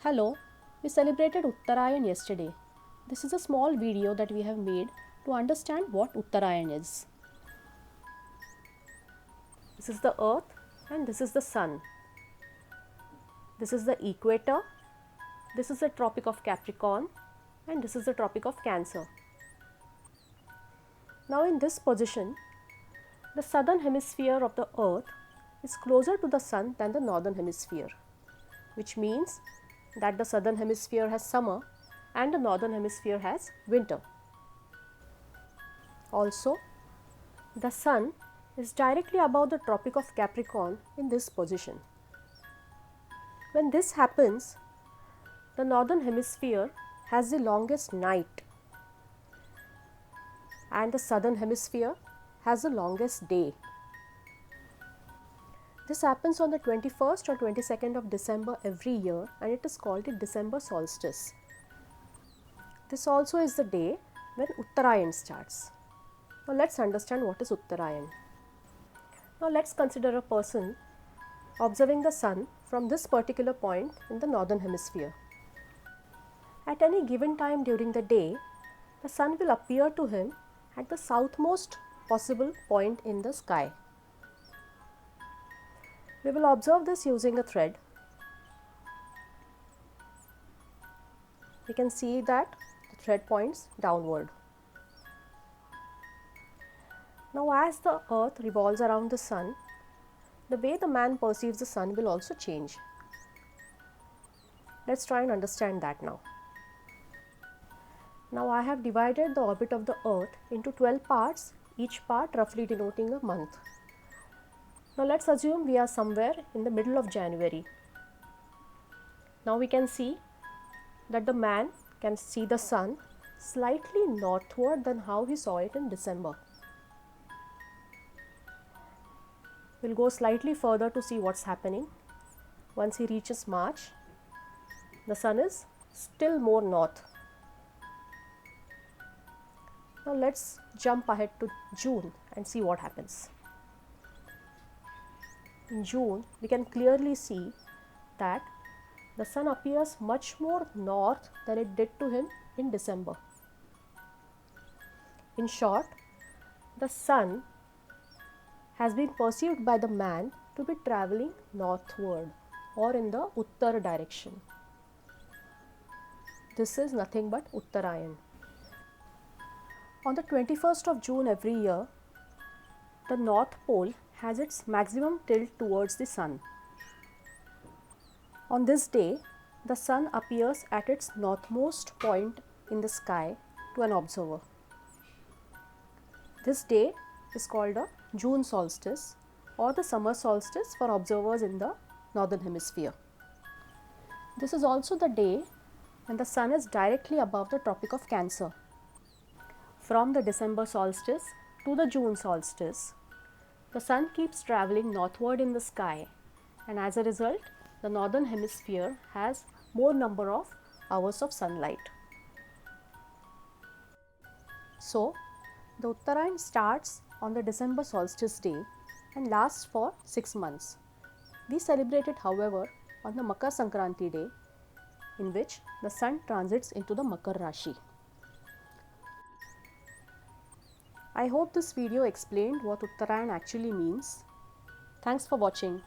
Hello, we celebrated Uttarayan yesterday. This is a small video that we have made to understand what Uttarayan is. This is the earth and this is the sun. This is the equator, this is the Tropic of Capricorn and this is the Tropic of Cancer. Now in this position, the southern hemisphere of the earth is closer to the sun than the northern hemisphere, which means that the southern hemisphere has summer and the northern hemisphere has winter. Also, the sun is directly above the Tropic of Capricorn in this position. When this happens, the northern hemisphere has the longest night and the southern hemisphere has the longest day. This happens on the 21st or 22nd of December every year and it is called the December solstice. This also is the day when Uttarayan starts. Now let's understand what is Uttarayan. Now let's consider a person observing the sun from this particular point in the northern hemisphere. At any given time during the day, the sun will appear to him at the southmost possible point in the sky. We will observe this using a thread. We can see that the thread points downward. Now as the earth revolves around the sun, the way the man perceives the sun will also change. Let's try and understand that now. Now I have divided the orbit of the earth into 12 parts, each part roughly denoting a month. Now let's assume we are somewhere in the middle of January. Now we can see that the man can see the sun slightly northward than how he saw it in December. We'll go slightly further to see what's happening. Once he reaches March, the sun is still more north. Now let's jump ahead to June and see what happens. In June, we can clearly see that the sun appears much more north than it did to him in December. In short, the sun has been perceived by the man to be traveling northward or in the Uttar direction. This is nothing but Uttarayan. On the 21st of June every year, the North Pole has its maximum tilt towards the sun. On this day, the sun appears at its northmost point in the sky to an observer. This day is called a June solstice or the summer solstice for observers in the northern hemisphere. This is also the day when the sun is directly above the Tropic of Cancer. From the December solstice to the June solstice, the sun keeps traveling northward in the sky and as a result, the northern hemisphere has more number of hours of sunlight. So, the Uttarayan starts on the December solstice day and lasts for 6 months. We celebrate it, however, on the Makar Sankranti day, in which the sun transits into the Makar Rashi. I hope this video explained what Uttarayan actually means. Thanks for watching.